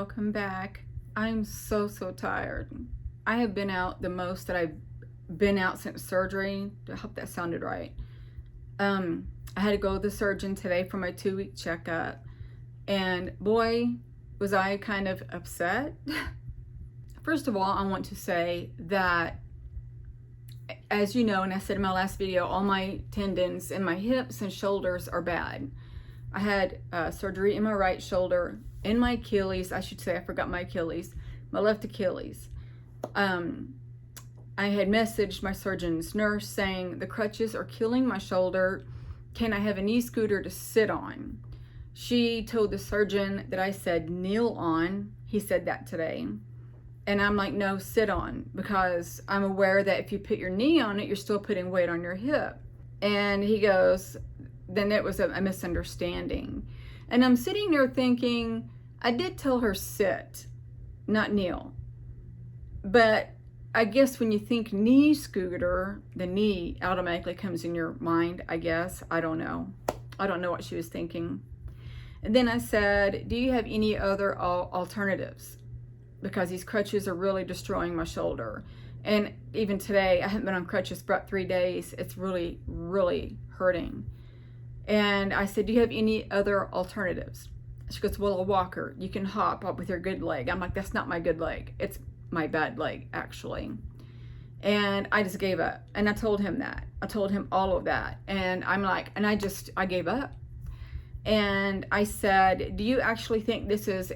welcome back. I'm so tired. I have been out the most that I've been out since surgery. I hope that sounded right. I had to go to the surgeon today for my 2-week checkup, and boy, was I kind of upset. First of all, I want to say that, as you know, and I said in my last video, all my tendons in my hips and shoulders are bad. I had surgery in my right shoulder, in my Achilles, I should say, I forgot my Achilles, my left Achilles. I had messaged my surgeon's nurse saying, the crutches are killing my shoulder. Can I have a knee scooter to sit on? She told the surgeon that I said kneel on. He said that today. And I'm like, no, sit on, because I'm aware that if you put your knee on it, you're still putting weight on your hip. And he goes, then it was a misunderstanding. And I'm sitting there thinking, I did tell her sit, not kneel. But I guess when you think knee scooter, the knee automatically comes in your mind, I guess. I don't know. I don't know what she was thinking. And then I said, do you have any other alternatives? Because these crutches are really destroying my shoulder. And even today, I haven't been on crutches for about 3 days. It's really, really hurting. And I said, do you have any other alternatives? She goes, well, a walker. You can hop up with your good leg. I'm like, that's not my good leg. It's my bad leg, actually. And I just gave up. And I told him that. I told him all of that. And I'm like, and I gave up. And I said, do you actually think this is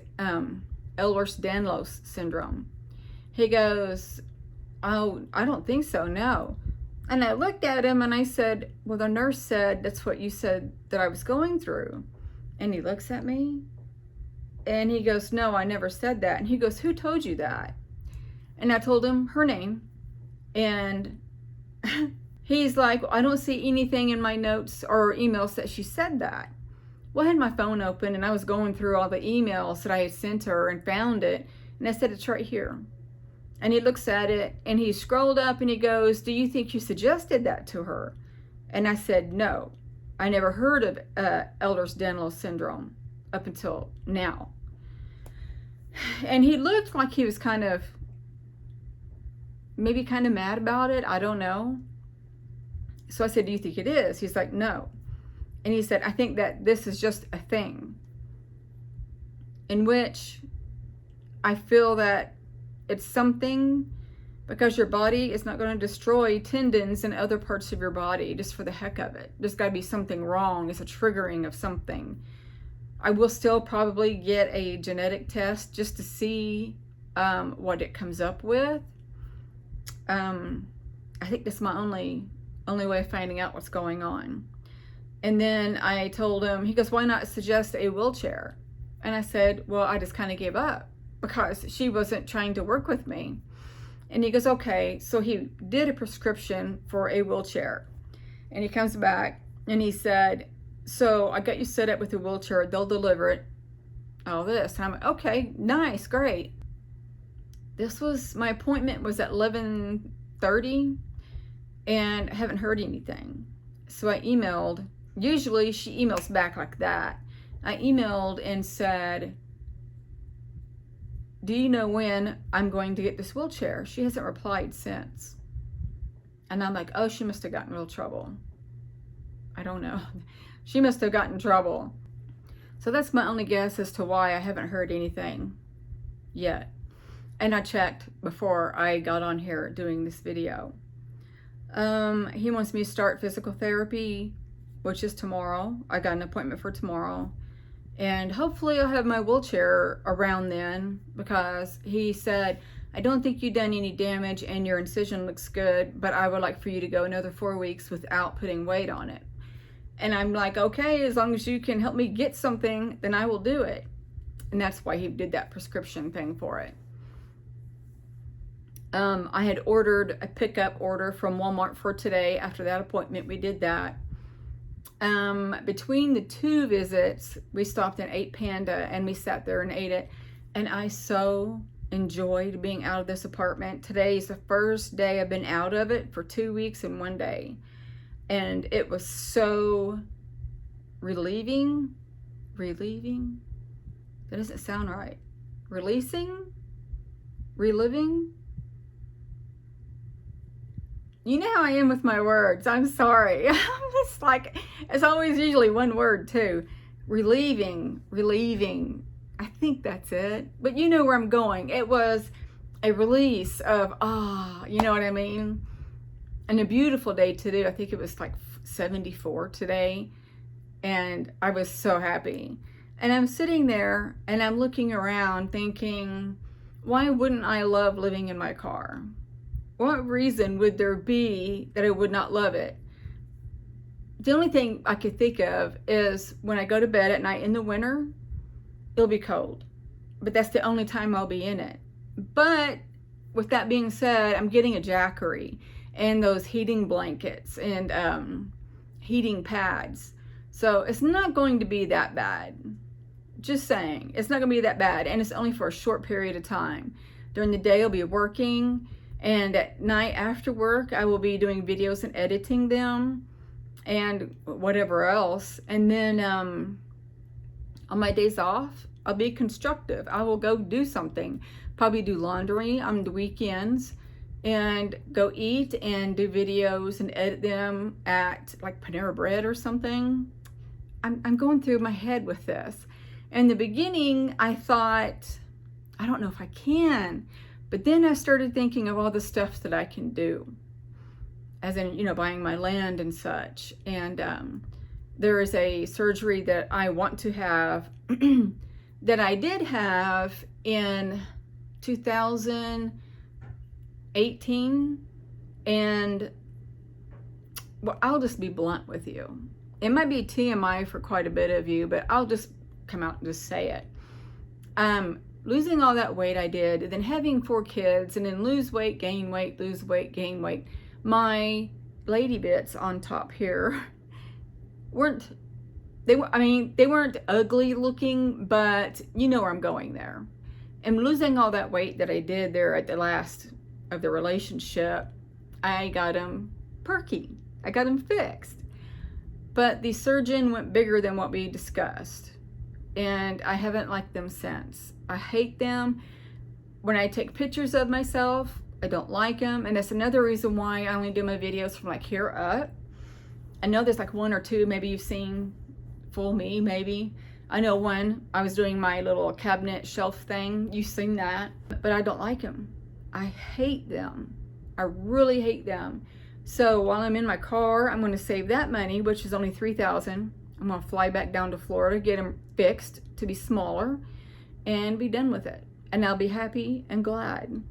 Ehlers-Danlos syndrome? He goes, oh, I don't think so, no. And I looked at him and I said, well, the nurse said that's what you said that I was going through. And he looks at me and he goes, no, I never said that. And he goes, who told you that? And I told him her name. And he's like, I don't see anything in my notes or emails that she said that. Well, I had my phone open and I was going through all the emails that I had sent her and found it. And I said, it's right here. And he looks at it and he scrolled up and he goes, do you think you suggested that to her? And I said, no, I never heard of Ehlers-Danlos syndrome up until now. And he looked like he was maybe kind of mad about it. I don't know. So I said, do you think it is? He's like, no. And he said, I think that this is just a thing in which I feel that it's something because your body is not going to destroy tendons and other parts of your body just for the heck of it. There's got to be something wrong. It's a triggering of something. I will still probably get a genetic test just to see what it comes up with. I think that's my only way of finding out what's going on. And then I told him, he goes, why not suggest a wheelchair? And I said, well, I just kind of gave up because she wasn't trying to work with me. And he goes, okay. So he did a prescription for a wheelchair. And he comes back and he said, so I got you set up with a wheelchair. They'll deliver it. All this. And I'm like, okay, nice, great. My appointment was at 11:30 and I haven't heard anything. So I emailed. Usually she emails back like that. I emailed and said, do you know when I'm going to get this wheelchair? She hasn't replied since. And I'm like, oh, she must have gotten in real trouble. I don't know. She must have gotten in trouble. So that's my only guess as to why I haven't heard anything yet. And I checked before I got on here doing this video. He wants me to start physical therapy, which is tomorrow. I got an appointment for tomorrow. And hopefully I'll have my wheelchair around then, because he said, I don't think you've done any damage and your incision looks good, but I would like for you to go another 4 weeks without putting weight on it. And I'm like, okay, as long as you can help me get something, then I will do it. And that's why he did that prescription thing for it. I had ordered a pickup order from Walmart for today. After that appointment, we did that. Between the 2 visits, we stopped and ate Panda, and we sat there and ate it. And I so enjoyed being out of this apartment. Today is the first day I've been out of it for 2 weeks and 1 day. And it was so relieving. That doesn't sound right. releasing, reliving. You know how I am with my words. I'm sorry. I'm just like, it's always usually one word too. Relieving, relieving. I think that's it. But you know where I'm going. It was a release of, you know what I mean? And a beautiful day to do. I think it was like 74 today. And I was so happy. And I'm sitting there and I'm looking around thinking, why wouldn't I love living in my car? What reason would there be that I would not love it? The only thing I could think of is when I go to bed at night in the winter, it'll be cold. But that's the only time I'll be in it. But with that being said, I'm getting a Jackery and those heating blankets and heating pads. So it's not going to be that bad. Just saying, it's not going to be that bad. And it's only for a short period of time. During the day, I'll be working. And at night after work, I will be doing videos and editing them and whatever else. And then on my days off, I'll be constructive. I will go do something. Probably do laundry on the weekends and go eat and do videos and edit them at like Panera Bread or something. I'm going through my head with this. In the beginning, I thought, I don't know if I can. But then I started thinking of all the stuff that I can do, as in, you know, buying my land and such. And there is a surgery that I want to have that I did have in 2018. And well, I'll just be blunt with you. It might be TMI for quite a bit of you, but I'll just come out and just say it. Losing all that weight I did, then having 4 kids, and then lose weight, gain weight, lose weight, gain weight. My lady bits on top here they weren't ugly looking, but you know where I'm going there. And losing all that weight that I did there at the last of the relationship, I got them perky. I got them fixed. But the surgeon went bigger than what we discussed. And I haven't liked them since. I hate them. When I take pictures of myself, I don't like them. And that's another reason why I only do my videos from like here up. I know there's like 1 or 2, maybe you've seen full me, maybe. I know one, I was doing my little cabinet shelf thing. You've seen that. But I don't like them. I hate them. I really hate them. So while I'm in my car, I'm going to save that money, which is only $3,000. I'm going to fly back down to Florida, get them fixed to be smaller, and be done with it. And I'll be happy and glad.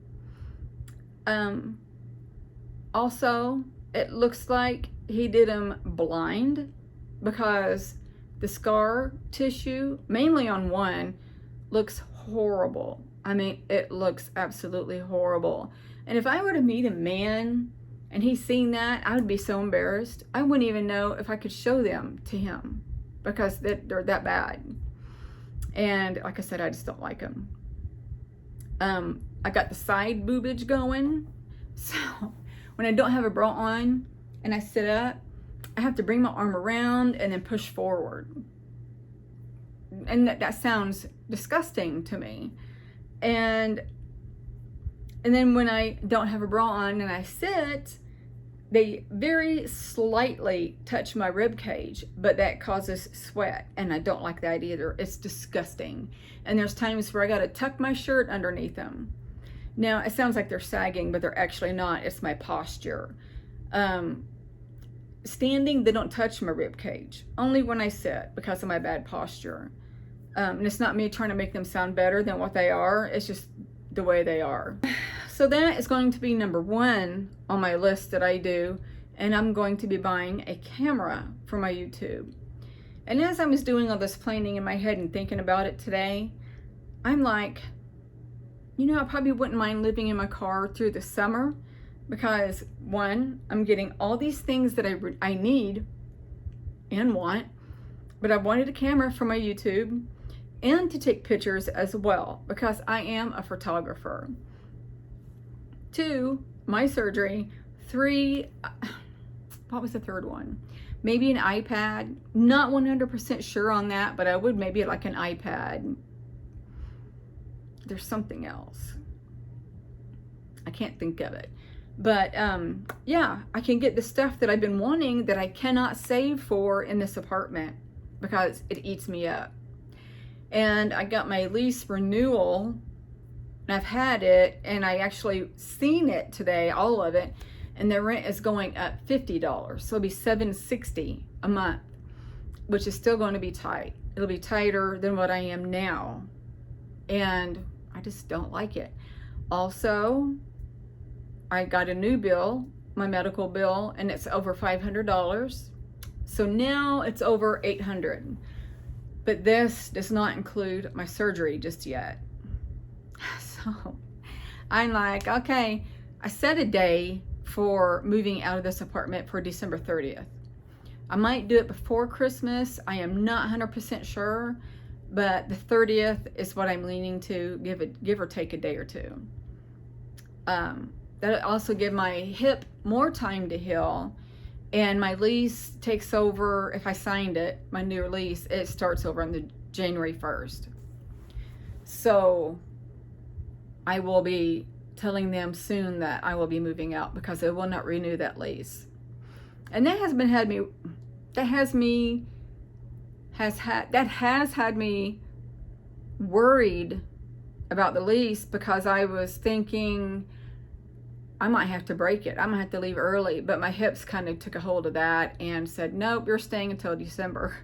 Also, it looks like he did them blind because the scar tissue, mainly on one, looks horrible. I mean, it looks absolutely horrible. And if I were to meet a man and he's seen that, I would be so embarrassed. I wouldn't even know if I could show them to him because they're that bad. And like I said, I just don't like them. I got the side boobage going. So when I don't have a bra on and I sit up, I have to bring my arm around and then push forward. And that sounds disgusting to me. And then when I don't have a bra on and I sit, they very slightly touch my rib cage, but that causes sweat, and I don't like that either. It's disgusting. And there's times where I gotta tuck my shirt underneath them. Now, it sounds like they're sagging, but they're actually not. It's my posture. Standing, they don't touch my rib cage. Only when I sit because of my bad posture. And it's not me trying to make them sound better than what they are. It's just the way they are. So that is going to be number 1 on my list that I do. And I'm going to be buying a camera for my YouTube. And as I was doing all this planning in my head and thinking about it today, I'm like, you know, I probably wouldn't mind living in my car through the summer because 1, I'm getting all these things that I need and want, but I wanted a camera for my YouTube and to take pictures as well because I am a photographer. 2, my surgery. 3, what was the third one? Maybe an iPad. Not 100% sure on that, but I would maybe like an iPad. there's something else. I can't think of it. But yeah, I can get the stuff that I've been wanting that I cannot save for in this apartment because it eats me up. And I got my lease renewal, and I've had it, and I actually seen it today, all of it, and the rent is going up $50. So it'll be $760 a month, which is still going to be tight. It'll be tighter than what I am now. And I just don't like it. Also, I got a new bill, my medical bill, and it's over $500. So now it's over $800. But this does not include my surgery just yet. So I'm like, okay, I set a day for moving out of this apartment for December 30th. I might do it before Christmas. I am not 100% sure, but the 30th is what I'm leaning to, give or take a day or two. That'll also give my hip more time to heal, and my lease takes over, if I signed it, my new lease, it starts over on the January 1st. So I will be telling them soon that I will be moving out because they will not renew that lease. And that has had me worried about the lease, because I was thinking I might have to break it. I might have to leave early, but my hips kind of took a hold of that and said, nope, you're staying until December.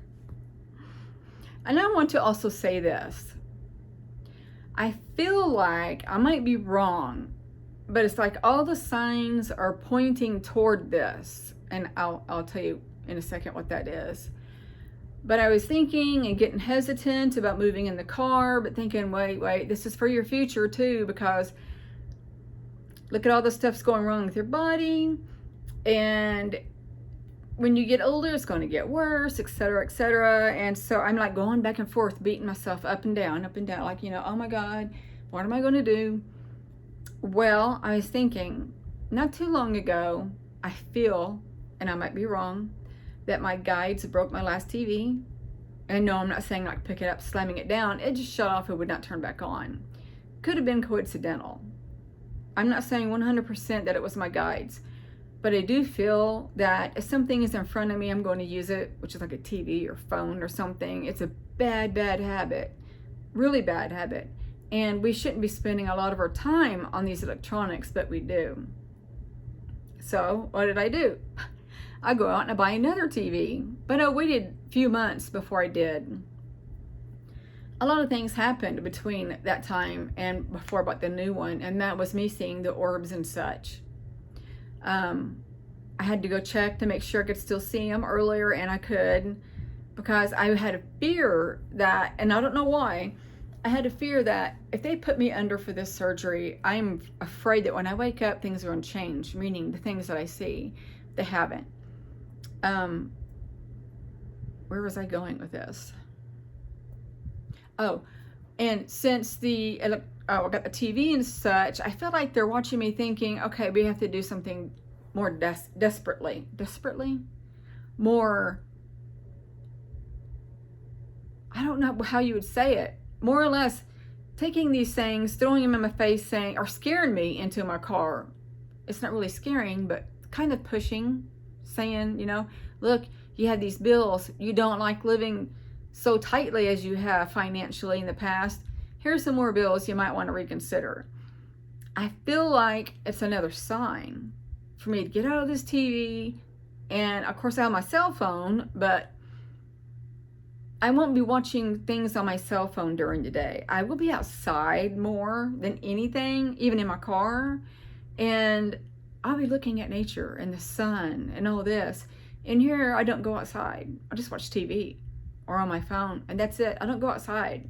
And I want to also say this. I feel like I might be wrong, but it's like all the signs are pointing toward this. And I'll tell you in a second what that is. But I was thinking and getting hesitant about moving in the car, but thinking, wait, this is for your future too, because look at all the stuff's going wrong with your body. And when you get older, it's going to get worse, etc., etc. And so I'm like going back and forth, beating myself up and down, like, oh my God, what am I going to do? Well, I was thinking not too long ago, I feel, and I might be wrong, that my guides broke my last TV. And no, I'm not saying like pick it up, slamming it down. It just shut off and would not turn back on. Could have been coincidental. I'm not saying 100% that it was my guides, but I do feel that if something is in front of me, I'm going to use it, which is like a TV or phone or something. It's a bad habit, really bad habit. And we shouldn't be spending a lot of our time on these electronics, but we do. So what did I do? I go out and I buy another TV, but I waited a few months before I did. A lot of things happened between that time and before I bought the new one, and that was me seeing the orbs and such. I had to go check to make sure I could still see them earlier, and I could, because I had a fear that, and I don't know why, I had a fear that if they put me under for this surgery, I'm afraid that when I wake up, things are going to change, meaning the things that I see, they haven't. Where was I going with this? Oh, and since I got the TV and such, I feel like they're watching me thinking, okay, we have to do something more desperately, more, I don't know how you would say it, more or less taking these things, throwing them in my face, or scaring me into my car. It's not really scaring, but kind of pushing, saying, look, you have these bills, you don't like living so tightly as you have financially in the past. Here's some more bills you might want to reconsider. I feel like it's another sign for me to get out of this TV. And of course I have my cell phone, but I won't be watching things on my cell phone during the day. I will be outside more than anything, even in my car. And I'll be looking at nature and the sun and all this. And here I don't go outside. I just watch TV or on my phone, and that's it. I don't go outside.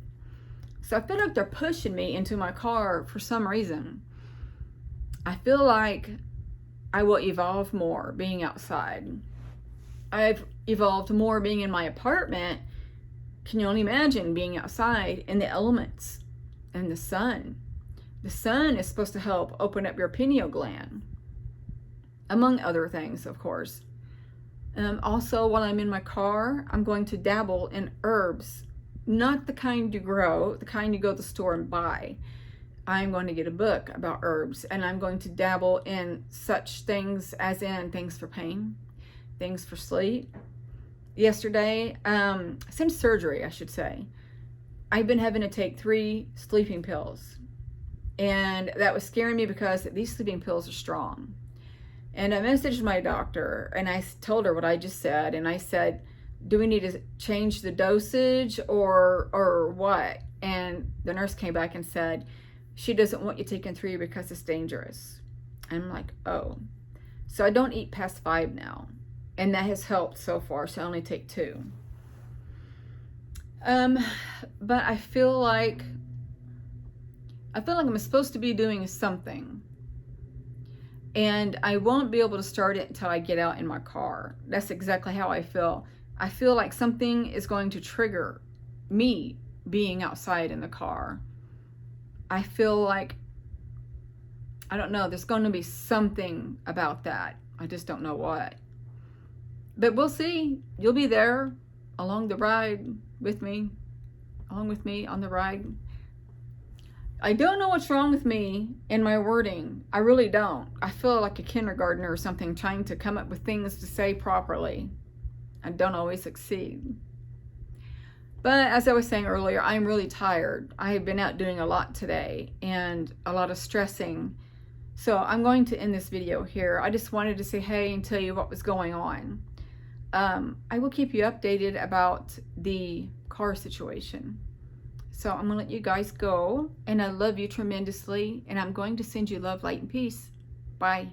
So I feel like they're pushing me into my car for some reason. I feel like I will evolve more being outside. I've evolved more being in my apartment. Can you only imagine being outside in the elements and the sun? The sun is supposed to help open up your pineal gland, among other things, of course. Also, while I'm in my car, I'm going to dabble in herbs. Not the kind you grow, the kind you go to the store and buy. I'm going to get a book about herbs, and I'm going to dabble in such things as in things for pain, things for sleep. Yesterday, since surgery, I should say, I've been having to take 3 sleeping pills. And that was scaring me because these sleeping pills are strong. And I messaged my doctor and I told her what I just said. And I said, do we need to change the dosage or what? And the nurse came back and said, she doesn't want you taking 3 because it's dangerous. And I'm like, oh. So I don't eat past 5 now. And that has helped so far. So I only take 2. But I feel like I'm supposed to be doing something. And I won't be able to start it until I get out in my car. That's exactly how I feel. I feel like something is going to trigger me being outside in the car. I feel like, I don't know, there's going to be something about that. I just don't know what. But we'll see. You'll be there along the ride with me, along with me on the ride. I don't know what's wrong with me in my wording. I really don't. I feel like a kindergartner or something trying to come up with things to say properly. I don't always succeed. But as I was saying earlier, I'm really tired. I have been out doing a lot today and a lot of stressing. So I'm going to end this video here. I just wanted to say hey and tell you what was going on. I will keep you updated about the car situation. So I'm going to let you guys go, and I love you tremendously, and I'm going to send you love, light, and peace. Bye.